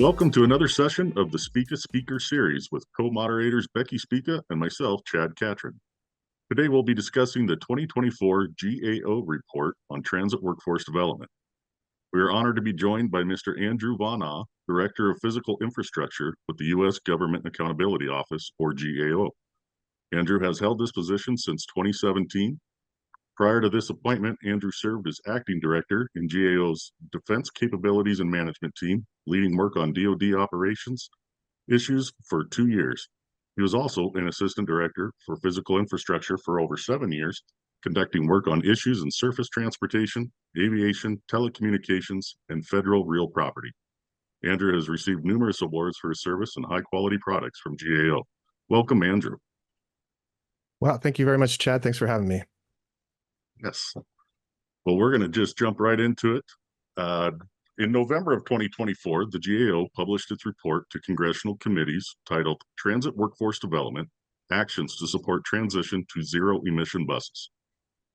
Welcome to another session of the Speaka Speaker series with co-moderators Becky Speaka and myself, Chad Catron. Today we'll be discussing the 2024 GAO report on transit workforce development. We are honored to be joined by Mr. Andrew Von, Director of Physical Infrastructure with the U.S. Government Accountability Office, or GAO. Andrew has held this position since 2017. Prior to this appointment, Andrew served as acting director in GAO's Defense Capabilities and Management Team, leading work on DOD operations issues for 2 years. He was also an assistant director for physical infrastructure for over 7 years, conducting work on issues in surface transportation, aviation, telecommunications, and federal real property. Andrew has received numerous awards for his service and high-quality products from GAO. Welcome, Andrew. Wow, thank you very much, Chad. Thanks for having me. Yes. Well, we're going to just jump right into it. In November of 2024, the GAO published its report to congressional committees titled Transit Workforce Development, Actions to Support Transition to Zero-Emission Buses.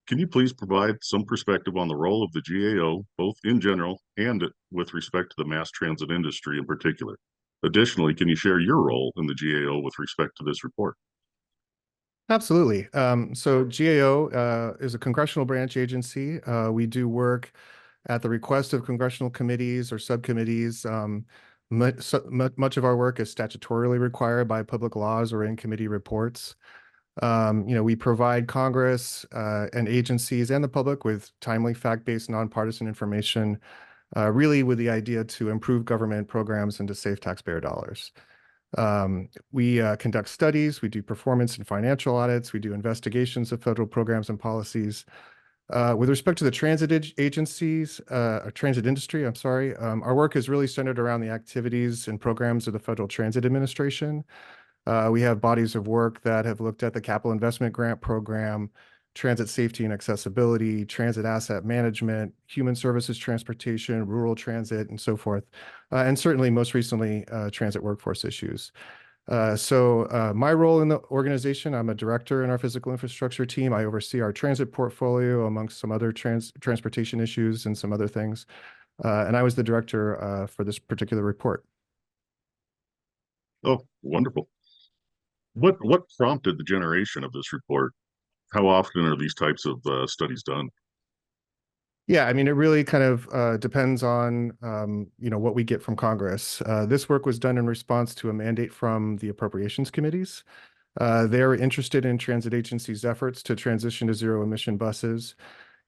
Can you please provide some perspective on the role of the GAO, both in general and with respect to the mass transit industry in particular? Additionally, can you share your role in the GAO with respect to this report? Absolutely. So GAO is a congressional branch agency. We do work at the request of congressional committees or subcommittees. Much of our work is statutorily required by public laws or in committee reports. We provide Congress and agencies and the public with timely, fact-based, nonpartisan information, really with the idea to improve government programs and to save taxpayer dollars. We conduct studies, we do performance and financial audits, we do investigations of federal programs and policies. With respect to the transit agencies, transit industry, our work is really centered around the activities and programs of the Federal Transit Administration. We have bodies of work that have looked at the Capital Investment Grant Program, transit safety and accessibility, transit asset management, human services transportation, rural transit, and so forth. And certainly, most recently, transit workforce issues. So my role in the organization, I'm a director in our physical infrastructure team. I oversee our transit portfolio amongst some other transportation issues and some other things. And I was the director for this particular report. Oh, wonderful. What prompted the generation of this report? How often are these types of studies done? Yeah, I mean, it really kind of depends on, what we get from Congress. This work was done in response to a mandate from the appropriations committees. They're interested in transit agencies' efforts to transition to zero-emission buses.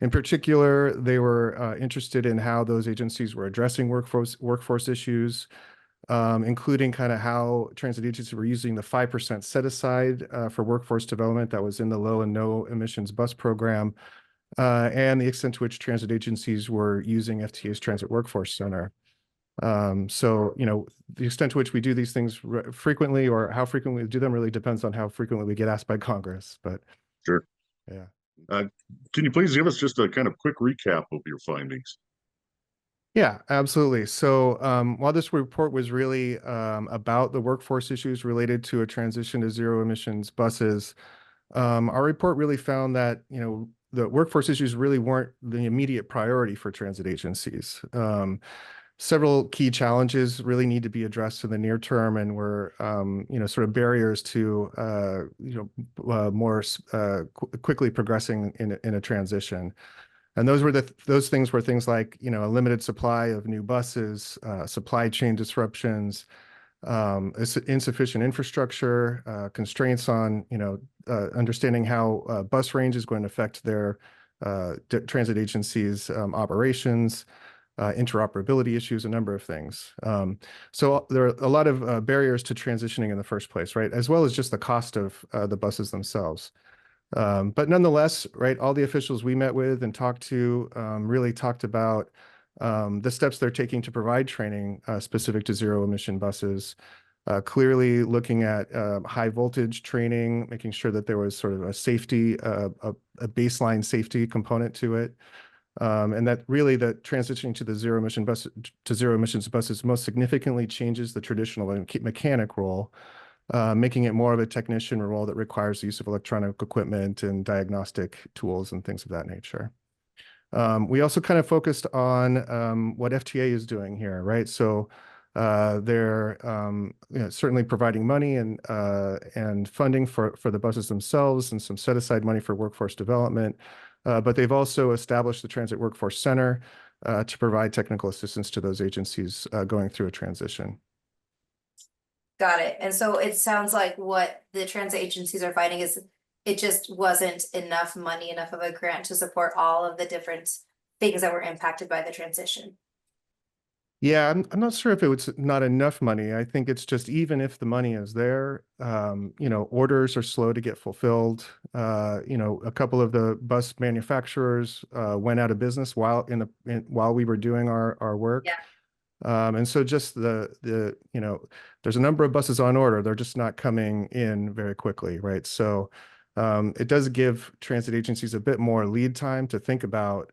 In particular, they were interested in how those agencies were addressing workforce issues, including kind of how transit agencies were using the 5% set aside for workforce development that was in the low and no emissions bus program, and the extent to which transit agencies were using FTA's Transit Workforce Center. So, the extent to which we do these things frequently or how frequently we do them really depends on how frequently we get asked by Congress. But sure. Yeah. Can you please give us just a kind of quick recap of your findings? Yeah, absolutely. So while this report was really about the workforce issues related to a transition to zero emissions buses, our report really found that, the workforce issues really weren't the immediate priority for transit agencies. Several key challenges really need to be addressed in the near term and were, sort of barriers to, more quickly progressing in a transition. And those things were things like, a limited supply of new buses, supply chain disruptions, insufficient infrastructure, constraints on, understanding how bus range is going to affect their transit agencies' operations, interoperability issues, a number of things. So there are a lot of barriers to transitioning in the first place, right? As well as just the cost of the buses themselves. But nonetheless, right, all the officials we met with and talked to really talked about the steps they're taking to provide training specific to zero emission buses. Clearly looking at high voltage training, making sure that there was sort of a safety, a baseline safety component to it. And that really the transitioning to the zero emissions buses most significantly changes the traditional mechanic role, making it more of a technician role that requires the use of electronic equipment and diagnostic tools and things of that nature. We also kind of focused on what FTA is doing here, right? So they're certainly providing money and funding for the buses themselves and some set aside money for workforce development. But they've also established the Transit Workforce Center to provide technical assistance to those agencies going through a transition. Got it. And so it sounds like what the transit agencies are finding is it just wasn't enough money, enough of a grant to support all of the different things that were impacted by the transition. Yeah, I'm not sure if it was not enough money. I think it's just even if the money is there, orders are slow to get fulfilled. A couple of the bus manufacturers went out of business while we were doing our work. Yeah. And so just there's a number of buses on order. They're just not coming in very quickly, right? So it does give transit agencies a bit more lead time to think about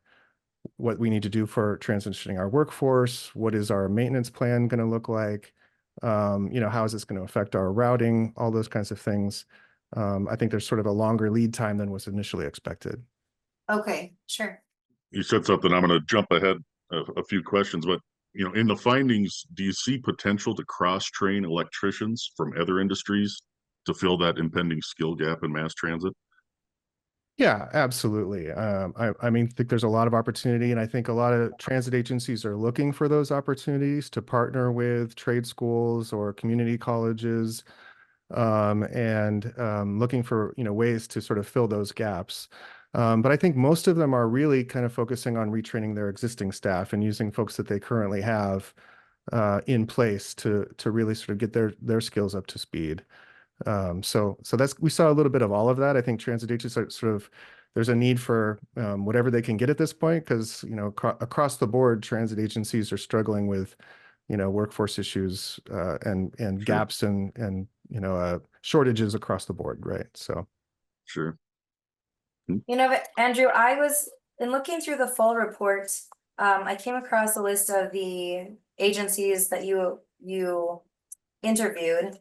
what we need to do for transitioning our workforce. What is our maintenance plan going to look like? How is this going to affect our routing? All those kinds of things. I think there's sort of a longer lead time than was initially expected. Okay, sure. You said something, I'm going to jump ahead a few questions, but in the findings, do you see potential to cross-train electricians from other industries to fill that impending skill gap in mass transit? Yeah, absolutely. I think there's a lot of opportunity, and I think a lot of transit agencies are looking for those opportunities to partner with trade schools or community colleges, and looking for ways to sort of fill those gaps. But I think most of them are really kind of focusing on retraining their existing staff and using folks that they currently have in place to really sort of get their skills up to speed. So we saw a little bit of all of that. I think transit agencies are sort of, there's a need for whatever they can get at this point, because across the board, transit agencies are struggling with workforce issues and Sure. gaps and shortages across the board, right? So Sure. Andrew, I was in looking through the full report. I came across a list of the agencies that you interviewed.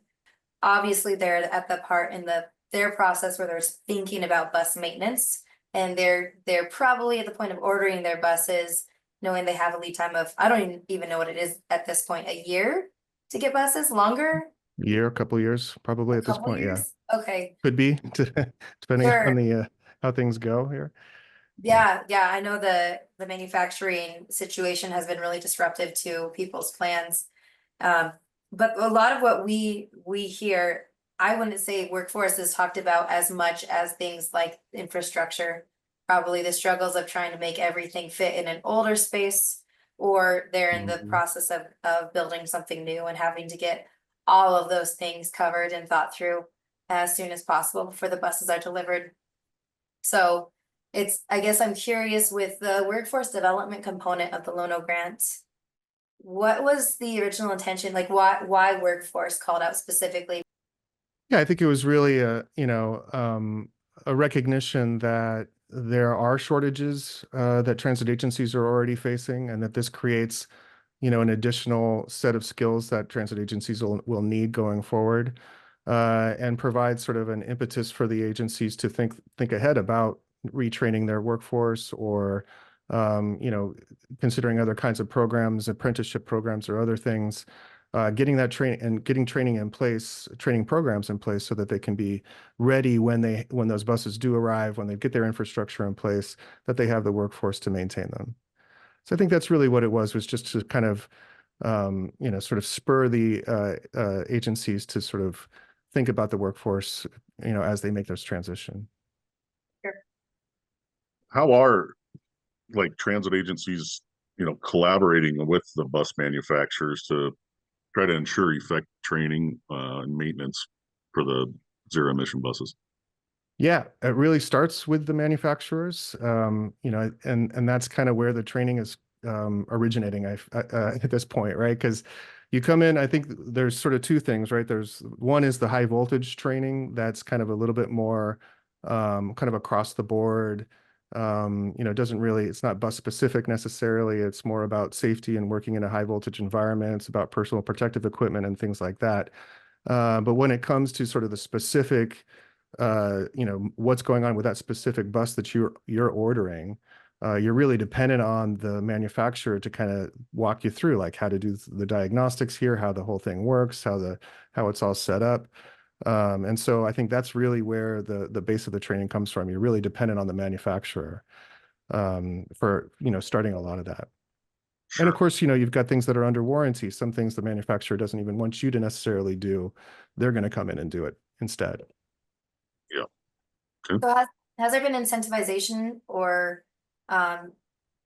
Obviously, they're at the part in their process where they're thinking about bus maintenance, and they're probably at the point of ordering their buses, knowing they have a lead time of, I don't even know what it is at this point, a year to get buses, longer? a couple of years, probably at this point. Years? Yeah, okay, could be depending sure. on the how things go here. Yeah, I know the manufacturing situation has been really disruptive to people's plans. But a lot of what we hear, I wouldn't say workforce is talked about as much as things like infrastructure, probably the struggles of trying to make everything fit in an older space, or they're in the process of building something new and having to get all of those things covered and thought through as soon as possible before the buses are delivered. So I guess I'm curious with the workforce development component of the Lono grant. What was the original intention? Like why workforce called out specifically? Yeah, I think it was really a recognition that there are shortages that transit agencies are already facing, and that this creates, an additional set of skills that transit agencies will need going forward, and provide sort of an impetus for the agencies to think ahead about retraining their workforce, or considering other kinds of programs, apprenticeship programs or other things, getting that training and getting training programs in place so that they can be ready when those buses do arrive, when they get their infrastructure in place, that they have the workforce to maintain them. So I think that's really what it was just to kind of, sort of spur the agencies to sort of think about the workforce, as they make this transition. Sure. How are transit agencies, collaborating with the bus manufacturers to try to ensure effective training and maintenance for the zero emission buses? Yeah, it really starts with the manufacturers, and that's kind of where the training is originating at this point, right? Because you come in, I think there's sort of two things, right? There's one is the high voltage training that's kind of a little bit more kind of across the board. It doesn't really, it's not bus specific necessarily. It's more about safety and working in a high voltage environment. It's about personal protective equipment and things like that. But when it comes to sort of the specific, what's going on with that specific bus that you're ordering, you're really dependent on the manufacturer to kind of walk you through like how to do the diagnostics here, how the whole thing works, how it's all set up. And so I think that's really where the base of the training comes from. You're really dependent on the manufacturer for starting a lot of that. And of course, you've got things that are under warranty. Some things the manufacturer doesn't even want you to necessarily do. They're going to come in and do it instead. Yeah. Okay. So has there been incentivization or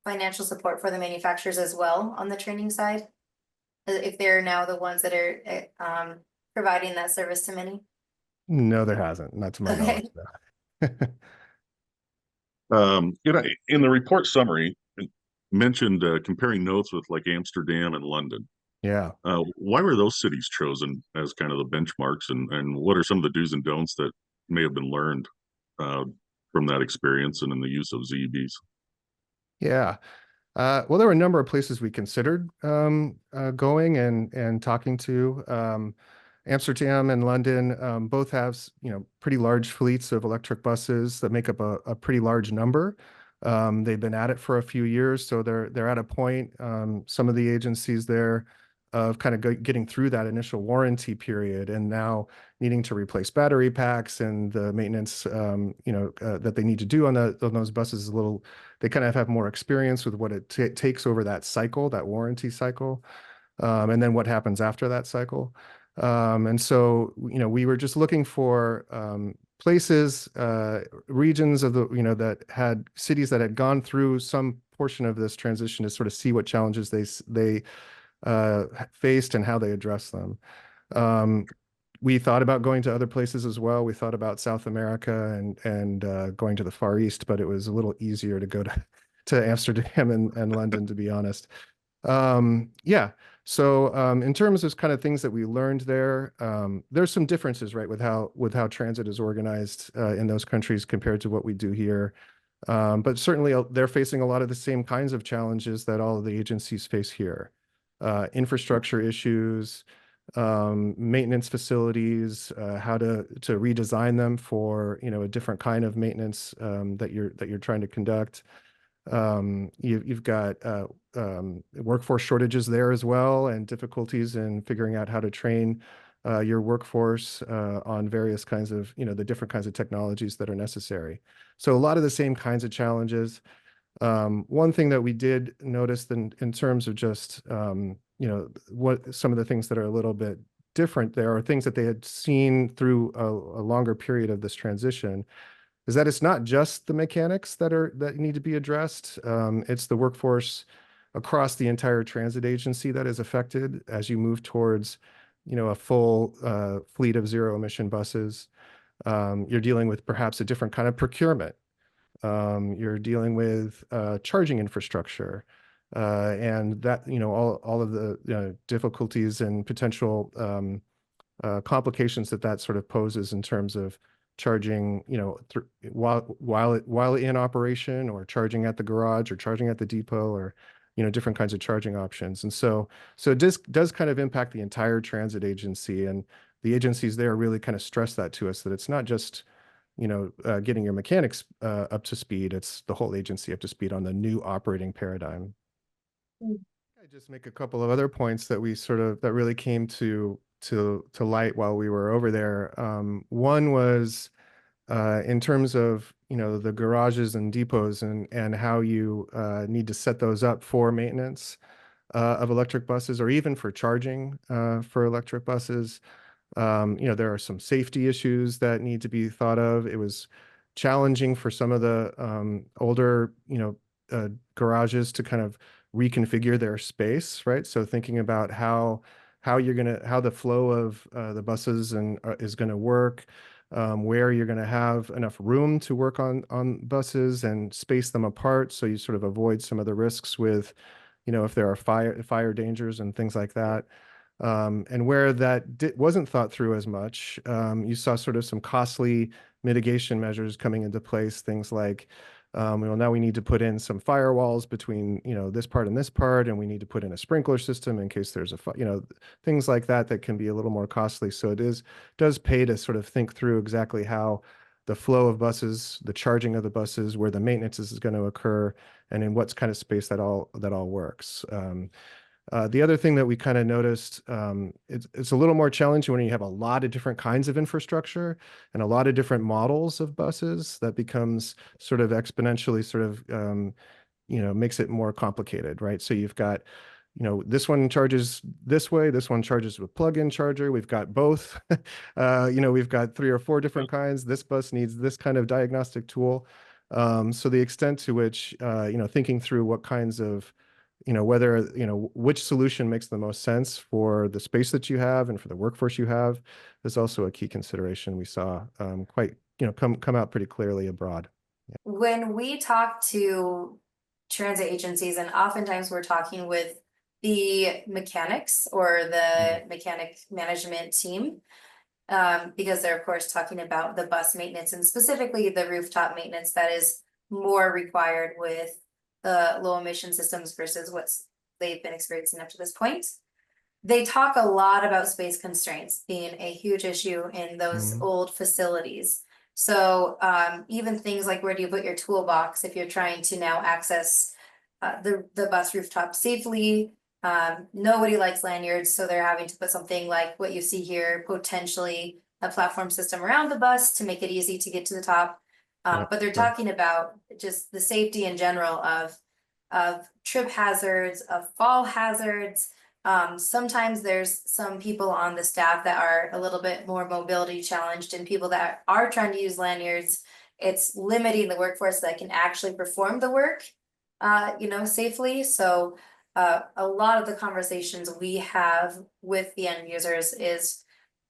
financial support for the manufacturers as well on the training side? If they're now the ones that are providing that service to many? No, there hasn't, not to my knowledge. No. In the report summary, it mentioned comparing notes with like Amsterdam and London. Yeah. Why were those cities chosen as kind of the benchmarks, and what are some of the do's and don'ts that may have been learned from that experience and in the use of ZEBs? Yeah. Well, there were a number of places we considered going and talking to. Amsterdam and London both have, pretty large fleets of electric buses that make up a pretty large number. They've been at it for a few years, so they're at a point, some of the agencies there, of kind of getting through that initial warranty period and now needing to replace battery packs, and the maintenance, that they need to do on those buses is a little, they kind of have more experience with what it takes over that cycle, that warranty cycle, and then what happens after that cycle. And so, we were just looking for places, regions of that had cities that had gone through some portion of this transition to sort of see what challenges they faced and how they addressed them. We thought about going to other places as well. We thought about South America and going to the Far East, but it was a little easier to go to Amsterdam and London, to be honest. Yeah. So in terms of kind of things that we learned there, there's some differences, right, with how transit is organized in those countries compared to what we do here. But certainly they're facing a lot of the same kinds of challenges that all of the agencies face here. Infrastructure issues, maintenance facilities, how to redesign them for, a different kind of maintenance that you're trying to conduct. You've got workforce shortages there as well, and difficulties in figuring out how to train your workforce on various kinds of, the different kinds of technologies that are necessary. So a lot of the same kinds of challenges. One thing that we did notice in terms of just, what some of the things that are a little bit different there, are things that they had seen through a longer period of this transition, is that it's not just the mechanics that need to be addressed. It's the workforce across the entire transit agency that is affected as you move towards, a full fleet of zero emission buses. You're dealing with perhaps a different kind of procurement. You're dealing with charging infrastructure, and that, all of the difficulties and potential complications that sort of poses in terms of charging, while in operation, or charging at the garage, or charging at the depot, or different kinds of charging options. And so it does kind of impact the entire transit agency, and the agencies there really kind of stress that to us, that it's not just getting your mechanics up to speed, it's the whole agency up to speed on the new operating paradigm. I just make a couple of other points that that really came to light while we were over there. One was in terms of the garages and depots, and how you need to set those up for maintenance of electric buses, or even for charging for electric buses. There are some safety issues that need to be thought of. It was challenging for some of the older garages to kind of reconfigure their space, right? So thinking about how the flow of the buses is gonna work, where you're gonna have enough room to work on buses and space them apart, so you sort of avoid some of the risks with, if there are fire dangers and things like that. And where that wasn't thought through as much, you saw sort of some costly mitigation measures coming into place, things like, well, now we need to put in some firewalls between, this part and this part, and we need to put in a sprinkler system in case there's things like that that can be a little more costly. So does pay to sort of think through exactly how the flow of buses, the charging of the buses, where the maintenance is going to occur, and in what kind of space that all works. The other thing that we kind of noticed, it's a little more challenging when you have a lot of different kinds of infrastructure and a lot of different models of buses. That becomes sort of exponentially makes it more complicated, right? So you've got, this one charges this way, this one charges with plug-in charger. We've got both. We've got 3 or 4 different kinds. This bus needs this kind of diagnostic tool. So the extent to which, thinking through what kinds of whether, which solution makes the most sense for the space that you have and for the workforce you have is also a key consideration we saw quite, come out pretty clearly abroad. When we talk to transit agencies, and oftentimes we're talking with the mechanics or the mechanic management team, because they're of course talking about the bus maintenance and specifically the rooftop maintenance that is more required with the low emission systems versus what they've been experiencing up to this point. They talk a lot about space constraints being a huge issue in those old facilities. So even things like where do you put your toolbox if you're trying to now access the bus rooftop safely. Nobody likes lanyards, so they're having to put something like what you see here, potentially a platform system around the bus to make it easy to get to the top. But they're talking about just the safety in general of trip hazards, of fall hazards. Sometimes there's some people on the staff that are a little bit more mobility challenged, and people that are trying to use lanyards, it's limiting the workforce that can actually perform the work, safely. So a lot of the conversations we have with the end users is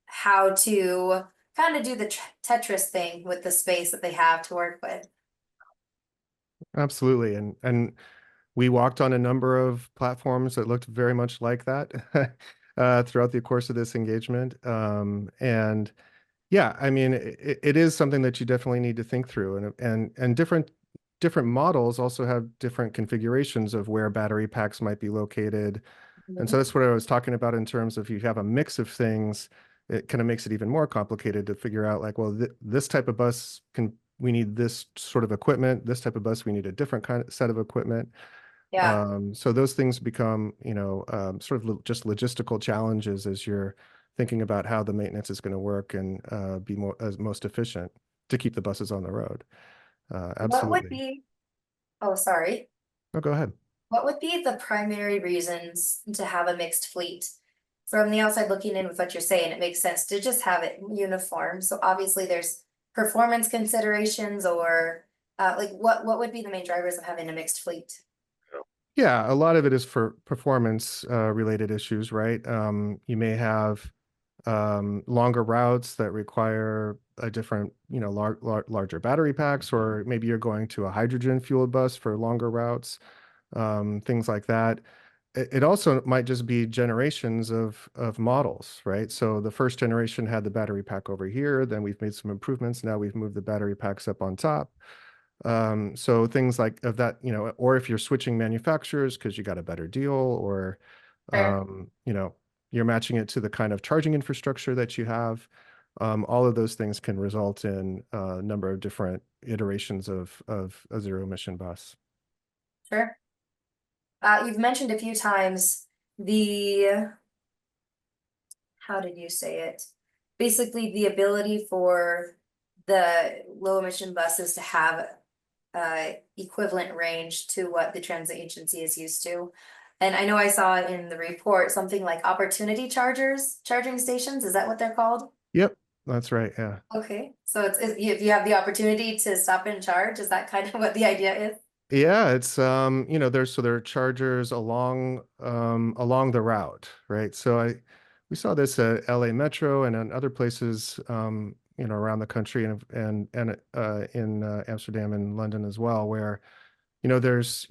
how to kind of do the Tetris thing with the space that they have to work with. Absolutely. And we walked on a number of platforms that looked very much like that throughout the course of this engagement. And yeah, I mean, it is something that you definitely need to think through, and different models also have different configurations of where battery packs might be located. And so that's what I was talking about in terms of, you have a mix of things, it kind of makes it even more complicated to figure out, like, well, this type of bus we need this sort of equipment. This type of bus, we need a different kind of set of equipment. Yeah. So those things become, sort of just logistical challenges as you're thinking about how the maintenance is going to work and be most efficient to keep the buses on the road. What would Absolutely. be, oh, sorry. Oh, go ahead. What would be the primary reasons to have a mixed fleet? From the outside looking in with what you're saying, it makes sense to just have it uniform. So obviously there's performance considerations or like what would be the main drivers of having a mixed fleet? Yeah, a lot of it is for performance related issues, right? You may have longer routes that require a different, larger battery packs, or maybe you're going to a hydrogen fueled bus for longer routes, things like that. It also might just be generations of models, right? So the first generation had the battery pack over here, then we've made some improvements. Now we've moved the battery packs up on top. So things like of that, or if you're switching manufacturers because you got a better deal, or Sure. you're matching it to the kind of charging infrastructure that you have. All of those things can result in a number of different iterations of a zero emission bus. Sure. You've mentioned a few times how did you say it? Basically, the ability for the low emission buses to have equivalent range to what the transit agency is used to. And I know I saw in the report something like opportunity charging stations. Is that what they're called? Yep, that's right. Yeah. Okay, so if you have the opportunity to stop and charge, is that kind of what the idea is? Yeah, it's there are chargers along the route, right? So we saw this at LA Metro and in other places around the country, and in Amsterdam and London as well, where there's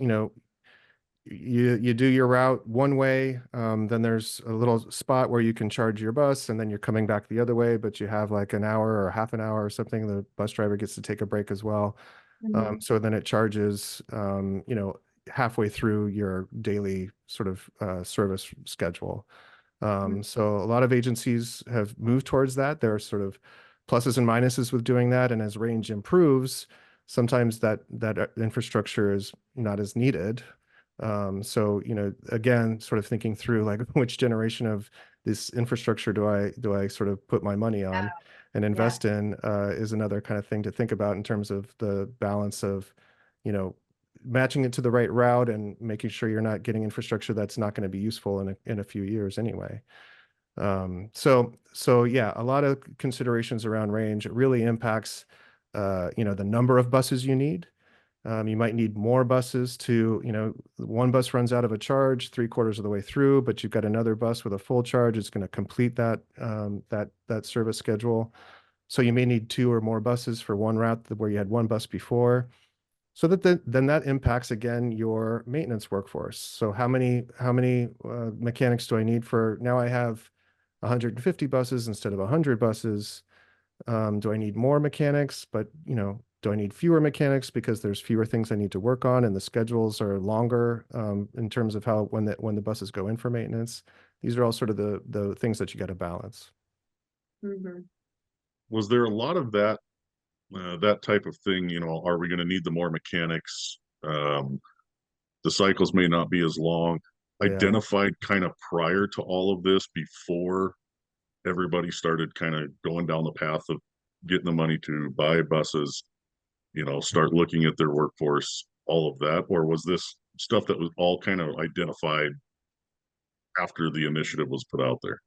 you do your route one way, then there's a little spot where you can charge your bus, and then you're coming back the other way, but you have like an hour or half an hour or something. The bus driver gets to take a break as well. Mhm. So then it charges, halfway through your daily sort of service schedule. So a lot of agencies have moved towards that. There are sort of pluses and minuses with doing that. And as range improves, sometimes that infrastructure is not as needed. So, again, sort of thinking through like which generation of this infrastructure do I sort of put my money on and Yeah. invest in is another kind of thing to think about in terms of the balance of, matching it to the right route and making sure you're not getting infrastructure that's not going to be useful in a few years anyway. So yeah, a lot of considerations around range. It really impacts, the number of buses you need. You might need more buses to, one bus runs out of a charge 3/4 of the way through, but you've got another bus with a full charge. It's going to complete that service schedule. So you may need two or more buses for one route where you had one bus before. So then that impacts again your maintenance workforce. So how many mechanics do I need for now? I have 150 buses instead of 100 buses. Do I need more mechanics? But do I need fewer mechanics because there's fewer things I need to work on and the schedules are longer in terms of how when the buses go in for maintenance? These are all sort of the things that you got to balance. Mhm. Was there a lot of that type of thing? Are we going to need the more mechanics? The cycles may not be as long. Yeah. Identified kind of prior to all of this, before everybody started kind of going down the path of getting the money to buy buses, start looking at their workforce, all of that? Or was this stuff that was all kind of identified after the initiative was put out there?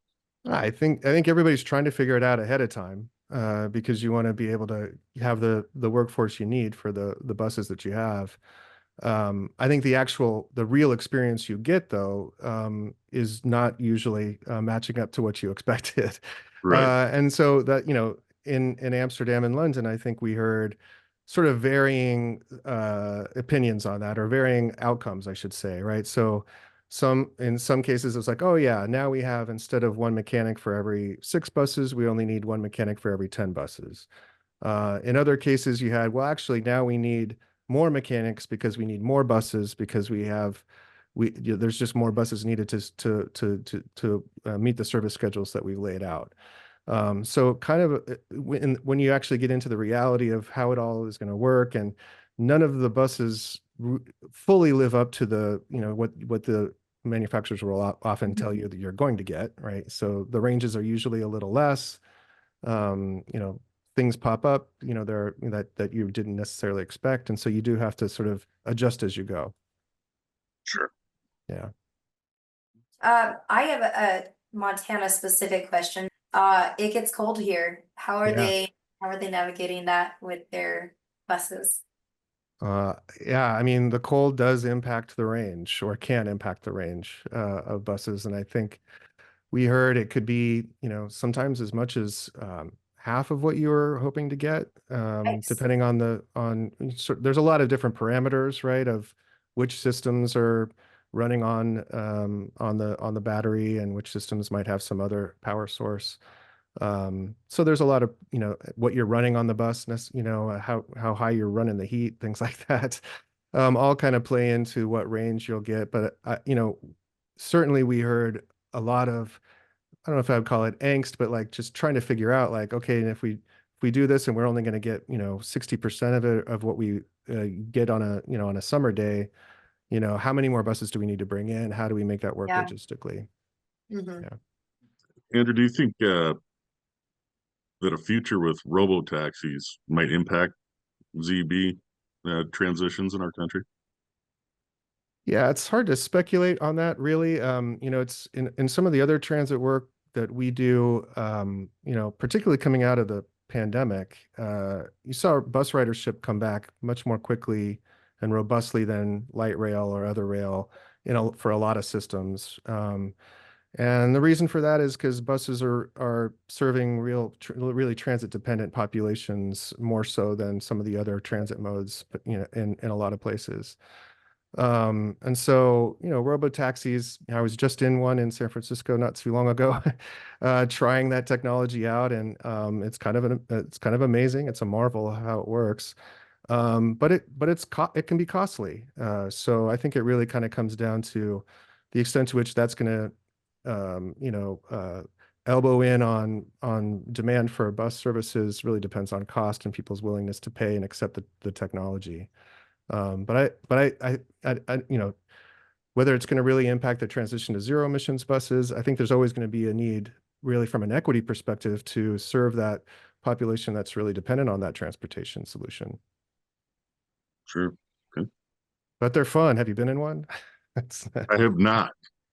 I think everybody's trying to figure it out ahead of time because you want to be able to have the workforce you need for the buses that you have. I think the real experience you get though is not usually matching up to what you expected. Right. And so that, in Amsterdam and London, I think we heard sort of varying opinions on that, or varying outcomes, I should say, right? So in some cases, it's like, oh yeah, now we have, instead of one mechanic for every 6 buses, we only need one mechanic for every 10 buses. In other cases, you had, well, actually, now we need more mechanics because we need more buses because there's just more buses needed to meet the service schedules that we laid out. So kind of when you actually get into the reality of how it all is going to work, and none of the buses fully live up to what the manufacturers will often tell you that you're going to get, right? So the ranges are usually a little less. Um, you know, Things pop up, there that you didn't necessarily expect, and so you do have to sort of adjust as you go. Sure. Yeah. I have a Montana specific question. It gets cold here. Yeah. How are they navigating that with their buses? Yeah, I mean, the cold does impact the range, or can impact the range of buses. And I think we heard it could be, sometimes as much as half of what you were hoping to get, Nice. depending on there's a lot of different parameters, right, of which systems are running on the battery and which systems might have some other power source. So there's a lot of, what you're running on the bus, how high you're running the heat, things like that, all kind of play into what range you'll get. But, certainly we heard a lot of, I don't know if I would call it angst, but like just trying to figure out like, okay, and if we do this and we're only going to get, 60% of it, of what we get on a summer day, how many more buses do we need to bring in? How do we make that work Yeah. logistically? Mhm. Yeah. Andrew, do you think that a future with robo taxis might impact ZB transitions in our country? Yeah, it's hard to speculate on that really. It's in some of the other transit work that we do, particularly coming out of the pandemic, you saw bus ridership come back much more quickly and robustly than light rail or other rail, for a lot of systems. And the reason for that is because buses are serving really transit dependent populations more so than some of the other transit modes, but in a lot of places. And so, robo taxis, I was just in one in San Francisco not too long ago, trying that technology out, and it's it's kind of amazing. It's a marvel how it works. It can be costly. So I think it really kind of comes down to the extent to which that's going to, elbow in on demand for bus services really depends on cost and people's willingness to pay and accept the technology. Whether it's going to really impact the transition to zero emissions buses, I think there's always going to be a need, really, from an equity perspective, to serve that population that's really dependent on that transportation solution. Sure. Okay. But they're fun. Have you been in one? That's I have not.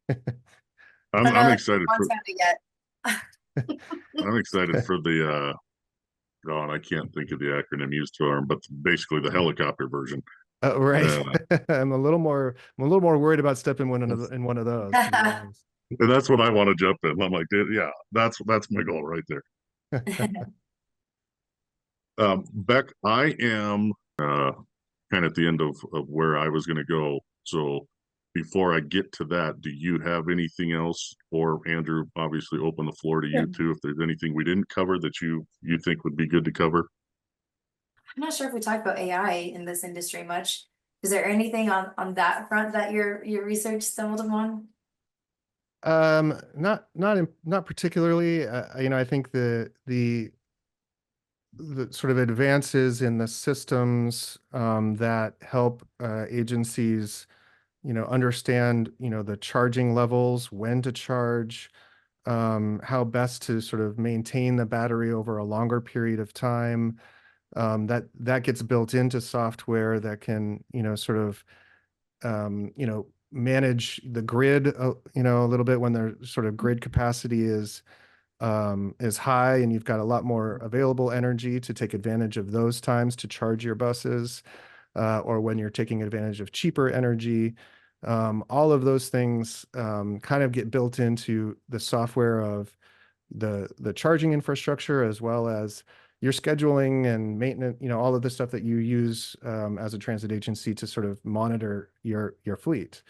I don't know I'm if excited anyone's for found it yet. I'm excited for the oh, and I can't think of the acronym used for them, but basically the helicopter version. Right. Uh, I'm a little more worried about stepping in one of those, to be honest. and that's what I want to jump in. I'm like, yeah, that's my goal right there. Beck, I am kind of at the end of where I was going to go. So before I get to that, do you have anything else? Or Andrew, obviously open the floor to you too. If there's anything we didn't cover that you think would be good to cover. I'm not sure if we talked about AI in this industry much. Is there anything on that front that your research stumbled upon? Not particularly. I think the sort of advances in the systems that help agencies, understand, the charging levels, when to charge, how best to sort of maintain the battery over a longer period of time. That gets built into software that can, sort of, manage the grid, a little bit when their sort of grid capacity is high and you've got a lot more available energy to take advantage of those times to charge your buses, or when you're taking advantage of cheaper energy. All of those things kind of get built into the software of the charging infrastructure, as well as your scheduling and maintenance, all of the stuff that you use as a transit agency to sort of monitor your fleet.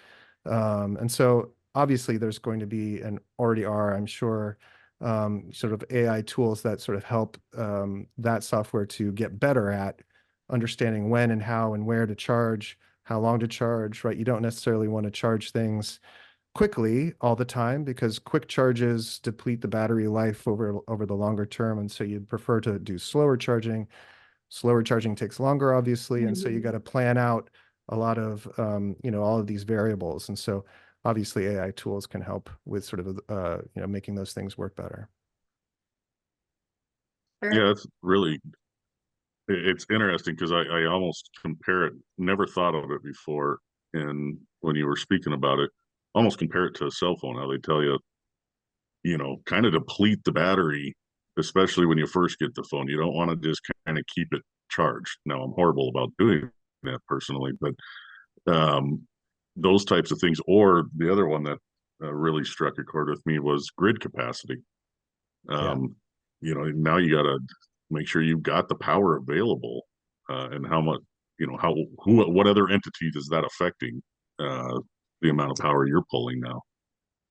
And so obviously there's going to be, and already are, I'm sure, sort of AI tools that sort of help that software to get better at understanding when and how and where to charge, how long to charge, right? You don't necessarily want to charge things quickly all the time, because quick charges deplete the battery life over the longer term. And so you'd prefer to do slower charging. Slower charging takes longer, obviously. And so you got to plan out a lot of, all of these variables. And so obviously AI tools can help with sort of, making those things work better. Yeah, it's really it's interesting because I almost compare it, never thought of it before. And when you were speaking about it, almost compare it to a cell phone, how they tell you, kind of deplete the battery, especially when you first get the phone. You don't want to just kind of keep it charged. Now, I'm horrible about doing that personally, but those types of things. Or the other one that really struck a chord with me was grid capacity. Yeah, Now you got to make sure you've got the power available, and how much, what other entity is that affecting, the amount of power you're pulling now.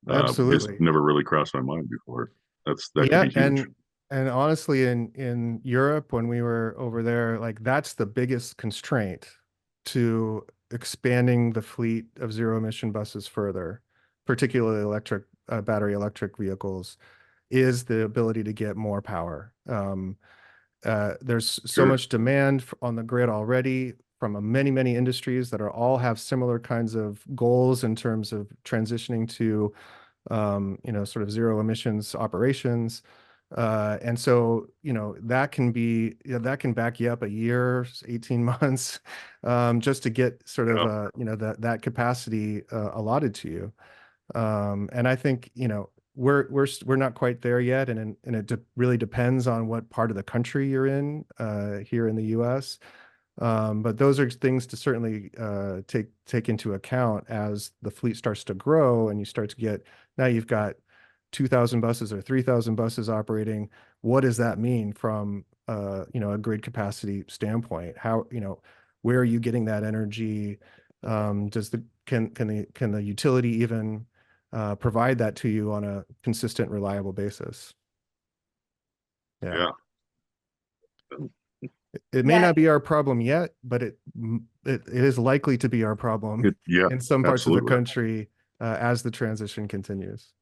Just absolutely. never really crossed my mind before. That could Yeah, be huge. and honestly, in Europe, when we were over there, like that's the biggest constraint to expanding the fleet of zero emission buses further, particularly battery electric vehicles, is the ability to get more power. There's so Sure. much demand on the grid already from many industries that all have similar kinds of goals in terms of transitioning to, sort of zero emissions operations. And so, that can back you up a year, 18 months, just to get sort of, Yeah. that capacity allotted to you. And I think, we're not quite there yet, and it really depends on what part of the country you're in, here in the U.S. But those are things to certainly take into account as the fleet starts to grow and you start to get, now you've got 2,000 buses or 3,000 buses operating. What does that mean from a grid capacity standpoint? How, where are you getting that energy? Can the utility even provide that to you on a consistent, reliable basis? Yeah. It may Yeah. not be our problem yet, but it is likely to be our problem Yeah, in some parts of the absolutely. country as the transition continues.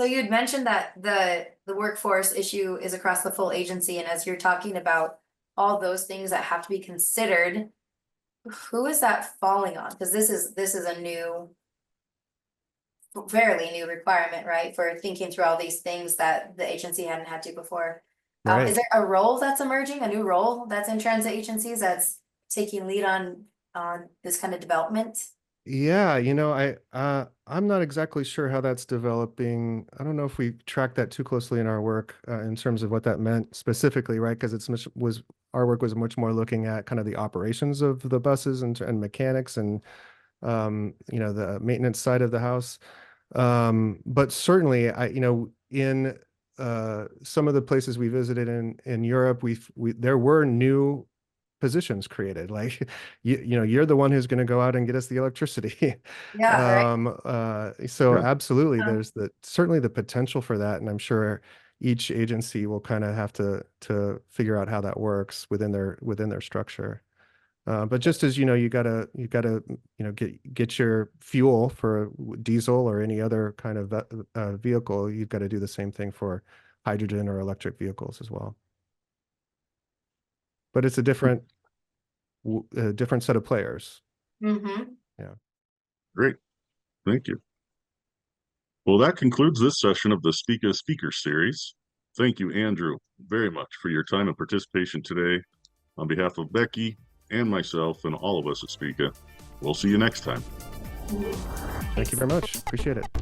So you had mentioned that the workforce issue is across the full agency, and as you're talking about all those things that have to be considered, who is that falling on? Because this is a new, fairly new requirement, right? For thinking through all these things that the agency hadn't had to before. Right. Is there a role that's emerging, a new role that's in transit agencies that's taking lead on this kind of development? Yeah, I'm not exactly sure how that's developing. I don't know if we tracked that too closely in our work in terms of what that meant specifically, right? Because our work was much more looking at kind of the operations of the buses and mechanics and the maintenance side of the house. But certainly, in some of the places we visited in Europe, there were new positions created. Like, you're the one who's going to go out and get us the electricity. Yeah, right. So Yeah. absolutely, Yeah. there's certainly the potential for that, and I'm sure each agency will kind of have to figure out how that works within their structure. But just as you gotta get your fuel for diesel or any other kind of vehicle, you've got to do the same thing for hydrogen or electric vehicles as well. But it's a different set of players. Mm-hmm. Great. Thank you. Well, that concludes this session of the Speaker series. Thank you, Andrew, very much for your time and participation today. On behalf of Becky and myself and all of us at Speaka, we'll see you next time. Thank you very much. Appreciate it.